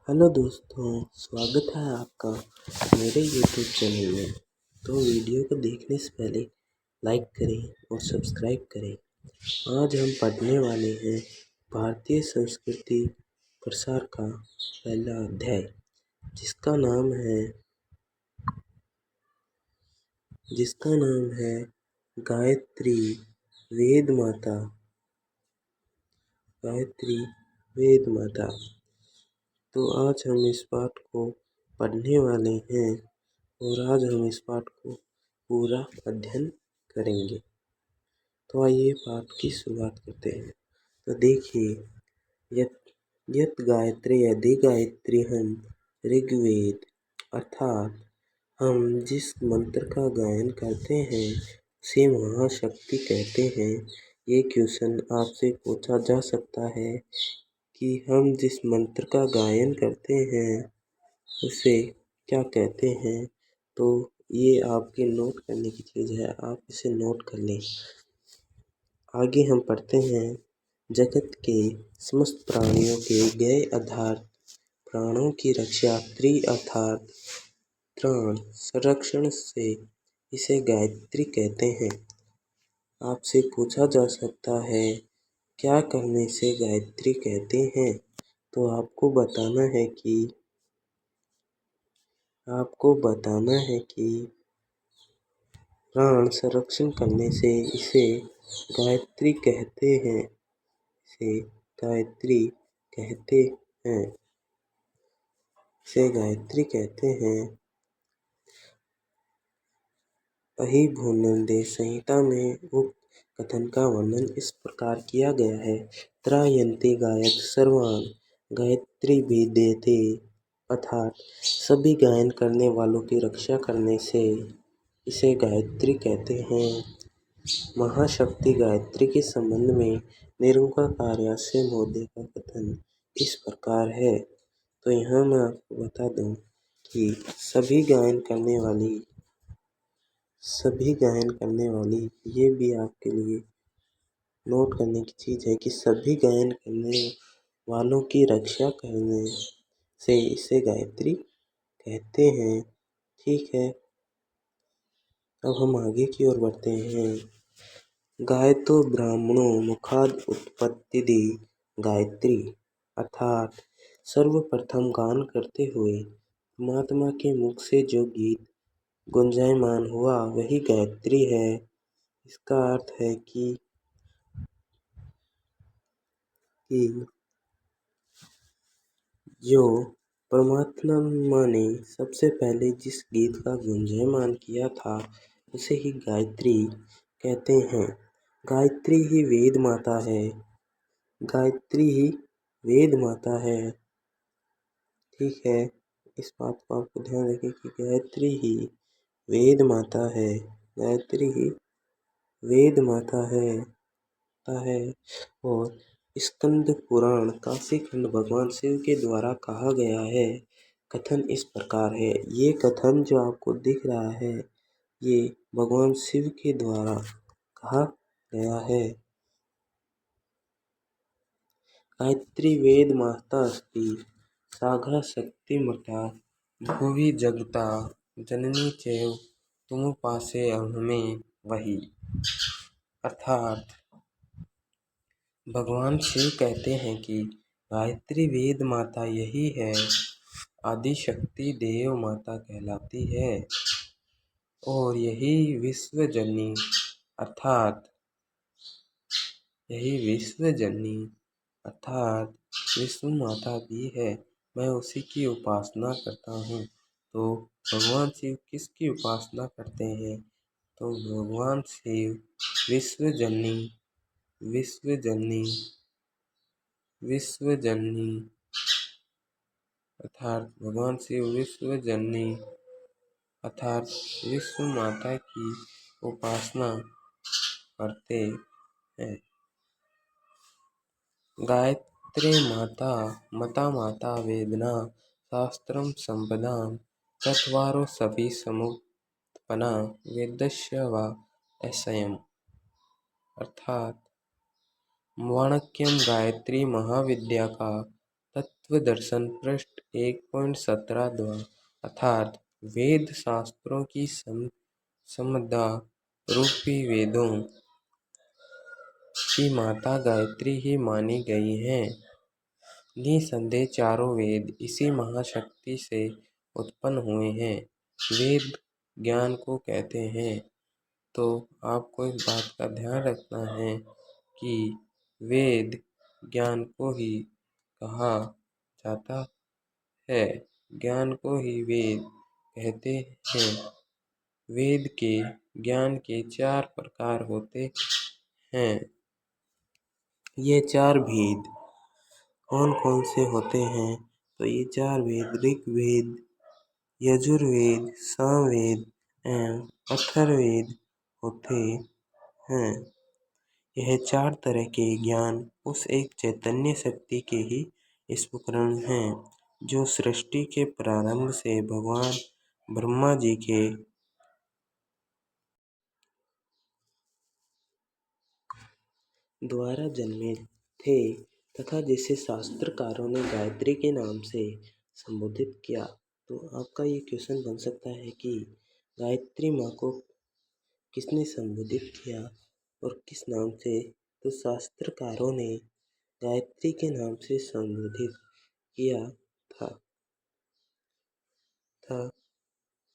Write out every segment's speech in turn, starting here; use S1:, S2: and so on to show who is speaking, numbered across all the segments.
S1: Hello दोस्तों, स्वागत है आपका मेरे यूट्यूब चैनल में। तो वीडियो को देखने से पहले लाइक करें और सब्सक्राइब करें। आज हम पढ़ने वाले हैं भारतीय संस्कृति प्रसार का पहला अध्याय, जिसका नाम है गायत्री वेद माता। गायत्री वेद माता। तो आज हम इस पाठ को पढ़ने वाले हैं और आज हम इस पाठ को पूरा अध्ययन करेंगे। तो आइए पाठ की शुरुआत करते हैं। तो देखिए, यत यत गायत्री यदि गायत्री हम ऋग्वेद अर्थात हम जिस मंत्र का गायन करते हैं उसे महाशक्ति कहते हैं। ये क्वेश्चन आपसे पूछा जा सकता है कि हम जिस मंत्र का गायन करते हैं उसे क्या कहते हैं। तो ये आपके नोट करने की चीज़ है, आप इसे नोट कर लें। आगे हम पढ़ते हैं। जगत के समस्त प्राणियों के गए आधार प्राणों की रक्षा अर्थात त्राण संरक्षण से इसे गायत्री कहते हैं। आपसे पूछा जा सकता है क्या करने से गायत्री कहते हैं। तो आपको बताना है कि प्राण संरक्षण करने से इसे गायत्री कहते हैं। इसे गायत्री कहते हैं। अहिभुनंदे संहिता में उक्त कथन का वर्णन इस प्रकार किया गया है। त्रायन्ते गायक सर्वान गायत्री विद्यते अर्थात सभी गायन करने वालों की रक्षा करने से इसे गायत्री कहते हैं। महाशक्ति गायत्री के संबंध में निरुक्ताचार्य से महोदय का कथन इस प्रकार है। तो यहाँ मैं आपको बता दूं कि सभी गायन करने वाली ये भी आपके लिए नोट करने की चीज़ है कि सभी गायन करने वालों की रक्षा करने से इसे गायत्री कहते हैं। ठीक है, अब हम आगे की ओर बढ़ते हैं। गायतो ब्राह्मणों मुखाद उत्पत्तिदी गायत्री अर्थात सर्वप्रथम गान करते हुए परमात्मा के मुख से जो गीत गुंजायमान हुआ वही गायत्री है। इसका अर्थ है कि जो परमात्मा ने सबसे पहले जिस गीत का गुंजायमान किया था उसे ही गायत्री कहते हैं। गायत्री ही वेद माता है। ठीक है, इस बात को आपको ध्यान रखें कि गायत्री ही वेद माता है। और स्कंद पुराण काशीखंड भगवान शिव के द्वारा कहा गया है। कथन इस प्रकार है। ये कथन जो आपको दिख रहा है ये भगवान शिव के द्वारा कहा गया है। गायत्री वेद माता अस्ति साघा शक्तिमता भुवि जगता जननी चैव तुमुपासे हमें वही अर्थात भगवान शिव कहते हैं कि गायत्री वेद माता यही है, आदि शक्ति देव माता कहलाती है और यही विश्व जननी अर्थात विष्णु माता भी है। मैं उसी की उपासना करता हूँ। तो भगवान शिव किसकी उपासना करते हैं? तो भगवान शिव विश्व जननी अर्थात भगवान शिव विश्व जननी अर्थात विश्व माता की उपासना करते हैं। गायत्री माता वेदना शास्त्रम संपदाम चत्वारो सभी समुत्पन्ना वेदस्य वा असयम् अर्थात वाणक्यम गायत्री महाविद्या का तत्वदर्शन पृष्ठ 1.17 द्वारा अर्थात वेद शास्त्रों की समदा रूपी वेदों की माता गायत्री ही मानी गई हैं। निसंदेह चारों वेद इसी महाशक्ति से उत्पन्न हुए हैं। वेद ज्ञान को कहते हैं। तो आपको इस बात का ध्यान रखना है कि वेद ज्ञान को ही कहा जाता है। ज्ञान को ही वेद कहते हैं। वेद के ज्ञान के 4 प्रकार होते हैं। ये 4 भेद कौन कौन से होते हैं? तो ये 4 वेद ऋग्वेद, यजुर्वेद, सामवेद एवं अथर्ववेद होते हैं। यह 4 तरह के ज्ञान उस एक चैतन्य शक्ति के ही स्फुरण हैं जो सृष्टि के प्रारंभ से भगवान ब्रह्मा जी के द्वारा जन्मे थे तथा जिसे शास्त्रकारों ने गायत्री के नाम से संबोधित किया। तो आपका ये क्वेश्चन बन सकता है कि गायत्री माँ को किसने संबोधित किया और किस नाम से? तो शास्त्रकारों ने गायत्री के नाम से संबोधित किया था।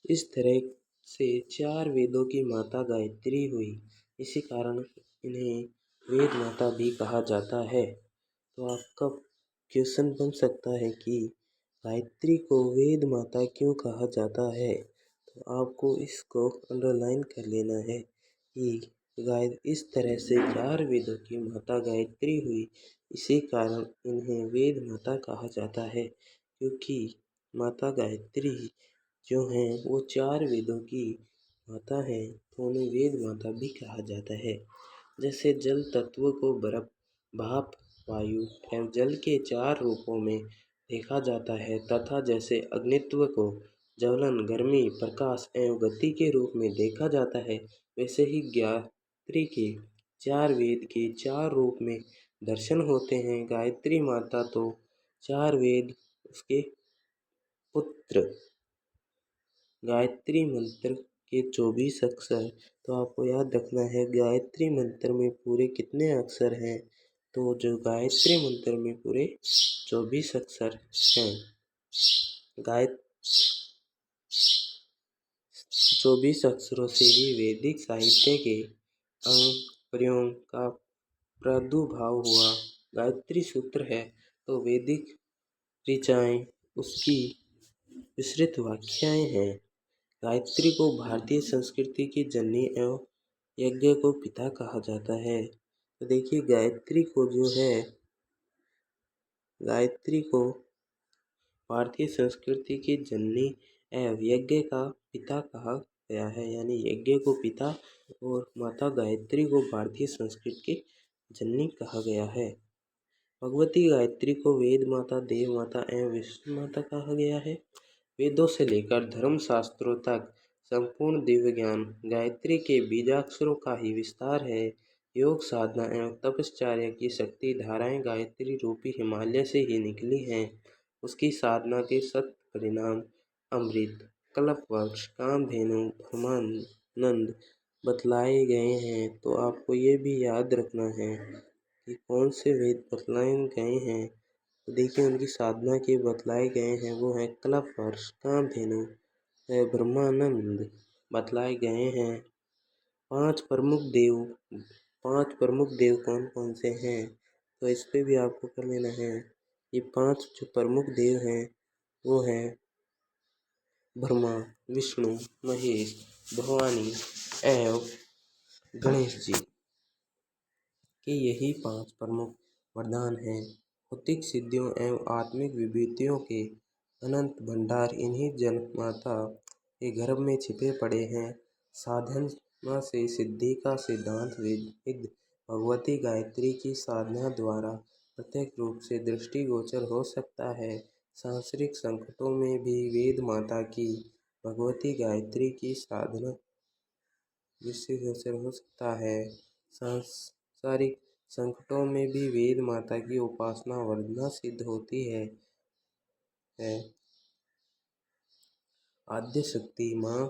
S1: इस तरह से 4 वेदों की माता गायत्री हुई। इसी कारण इन्हें वेद माता भी कहा जाता है। तो आपका क्वेश्चन बन सकता है कि गायत्री को वेद माता क्यों कहा जाता है? तो आपको इसको अंडरलाइन कर लेना है कि इस तरह से 4 वेदों की माता गायत्री हुई। इसी कारण इन्हें वेद माता कहा जाता है, क्योंकि माता गायत्री जो हैं वो 4 वेदों की माता हैं, तो उन्हें वेद माता भी कहा जाता है। जैसे जल तत्व को बर्फ, भाप, वायु एवं जल के 4 रूपों में देखा जाता है तथा जैसे अग्नित्व को ज्वलन, गर्मी, प्रकाश एवं गति के रूप में देखा जाता है, वैसे ही गायत्री के 4 वेद के 4 रूप में दर्शन होते हैं। गायत्री माता तो 4 वेद उसके पुत्र। गायत्री मंत्र के 24 अक्षर। तो आपको याद रखना है गायत्री मंत्र में पूरे कितने अक्षर हैं? तो जो गायत्री मंत्र में पूरे 24 अक्षर हैं। 24 अक्षरों से ही वैदिक साहित्य के अंग प्रयोग का प्रादुर्भाव हुआ। गायत्री सूत्र है तो वैदिक ऋचाएँ उसकी विस्तृत व्याख्याएँ हैं। गायत्री को भारतीय संस्कृति की जननी एवं यज्ञ को पिता कहा जाता है। तो देखिए गायत्री को भारतीय संस्कृति की जननी एवं यज्ञ का पिता कहा गया है, यानी यज्ञ को पिता और माता गायत्री को भारतीय संस्कृति की जननी कहा गया है। भगवती गायत्री को वेद माता, देव माता एवं विष्णु माता कहा गया है। वेदों से लेकर धर्म शास्त्रों तक संपूर्ण दिव्य ज्ञान गायत्री के बीजाक्षरों का ही विस्तार है। योग साधना एवं तपश्चर्या की शक्ति धाराएं गायत्री रूपी हिमालय से ही निकली हैं। उसकी साधना के सत परिणाम अमृत, कल्पवृक्ष, कामधेनु, ब्रह्मानंद बतलाए गए हैं। तो आपको ये भी याद रखना है कि कौन से वेद बतलाए गए हैं। तो देखिए उनकी साधना के बतलाए गए हैं, वो है कल्पवृक्ष, कामधेनु, ब्रह्मानंद बतलाए गए हैं। 5 प्रमुख देव कौन कौन से हैं? तो इस पे भी आपको कर लेना है। ये 5 जो प्रमुख देव हैं वो हैं ब्रह्मा, विष्णु, महेश, भवानी एवं गणेश जी के यही 5 प्रमुख वरदान हैं। भौतिक सिद्धियों एवं आत्मिक विभूतियों के अनंत भंडार इन्हीं जगन्माता के गर्भ में छिपे पड़े हैं। साधना से सिद्धि का सिद्धांत वेद भगवती गायत्री की साधना द्वारा प्रत्यक्ष रूप से दृष्टिगोचर हो सकता है। सांसारिक संकटों में भी वेद माता की भगवती गायत्री की साधना दृष्टिगोचर हो सकता है। सांसारिक संकटों में भी वेद माता की उपासना वरदान सिद्ध होती है। है। आद्य शक्ति माँ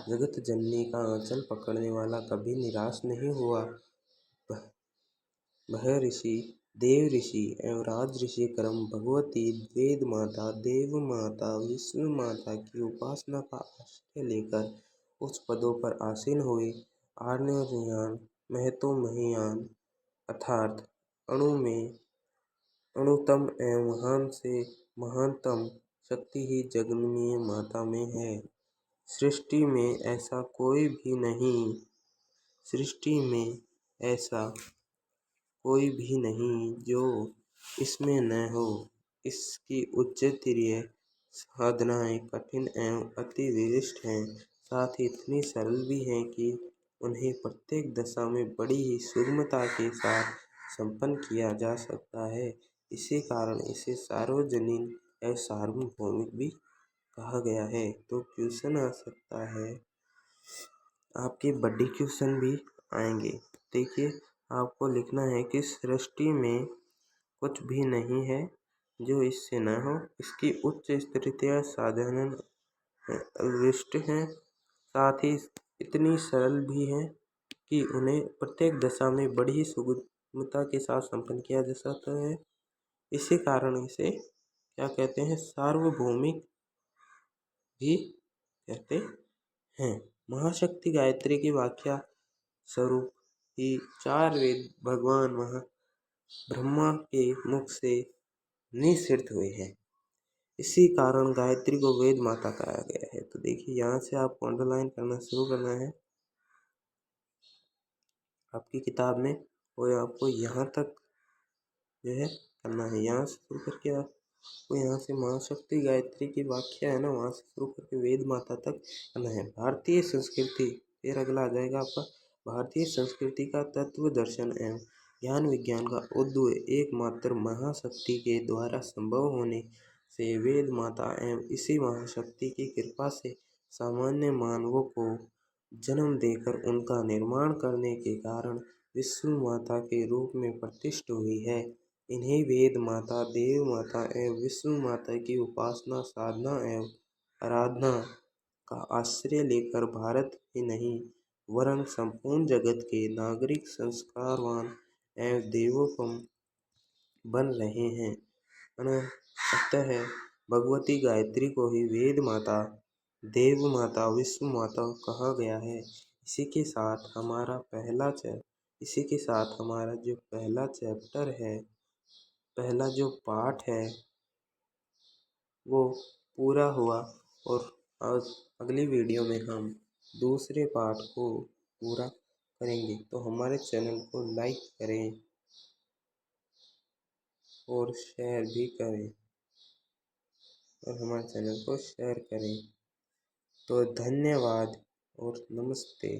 S1: जगत जननी का आंचल पकड़ने वाला कभी निराश नहीं हुआ। वह ऋषि, देव ऋषि एवं राज ऋषि क्रम भगवती वेद माता, देव माता, विष्णु माता की उपासना का आश्रय लेकर उस पदों पर आसीन हुए। आर्यमान महतो महियान अर्थात अणु में अणुतम एवं महान से महानतम शक्ति ही जगन्य माता में है। सृष्टि में ऐसा कोई भी नहीं जो इसमें न हो। इसकी उच्चतरीय साधनाएं कठिन एवं अति विशिष्ट हैं, साथ ही इतनी सरल भी हैं कि उन्हें प्रत्येक दशा में बड़ी ही सुगमता के साथ संपन्न किया जा सकता है। इसी कारण इसे सार्वजनीन एवं सार्वभौमिक भी कहा गया है। तो क्वेश्चन आ सकता है, आपके बड़े क्वेश्चन भी आएंगे। देखिए, आपको लिखना है कि सृष्टि में कुछ भी नहीं है जो इससे न हो। इसकी उच्च स्थितियाँ साधारण विशिष्ट हैं, साथ ही इतनी सरल भी हैं कि उन्हें प्रत्येक दशा में बड़ी ही सुगमता के साथ संपन्न किया जा सकता है। इसी कारण इसे क्या कहते हैं, सार्वभौमिक भी कहते हैं। महाशक्ति गायत्री की व्याख्या स्वरूप ही 4 वेद भगवान ब्रह्मा के मुख से निःसृत हुए हैं। इसी कारण गायत्री को वेद माता कहा गया है। तो देखिए, यहाँ से आपको अंडरलाइन करना शुरू करना है आपकी किताब में, और आपको यहाँ तक जो है करना है। यहाँ से शुरू करके आपको यहाँ से महाशक्ति गायत्री की व्याख्या है ना, वहाँ से शुरू करके वेद माता तक करना है। भारतीय संस्कृति, फिर अगला आ जाएगा आपका भारतीय संस्कृति का तत्व दर्शन एवं ज्ञान विज्ञान का उद्भव एकमात्र महाशक्ति के द्वारा संभव होने से वेद माता एवं इसी महाशक्ति की कृपा से सामान्य मानवों को जन्म देकर उनका निर्माण करने के कारण विष्णु माता के रूप में प्रतिष्ठित हुई है। इन्हें वेद माता, देव माता एवं विष्णु माता की उपासना, साधना एवं आराधना का आश्रय लेकर भारत ही नहीं वरन संपूर्ण जगत के नागरिक संस्कारवान एवं देवोपम बन रहे हैं। अतः भगवती गायत्री को ही वेद माता, देव माता, विष्णु माता कहा गया है। इसी के साथ हमारा जो पहला चैप्टर है, पहला जो पाठ है वो पूरा हुआ, और आज अगली वीडियो में हम दूसरे पाठ को पूरा करेंगे। तो हमारे चैनल को लाइक करें और शेयर भी करें, और हमारे चैनल को शेयर करें। तो धन्यवाद और नमस्ते।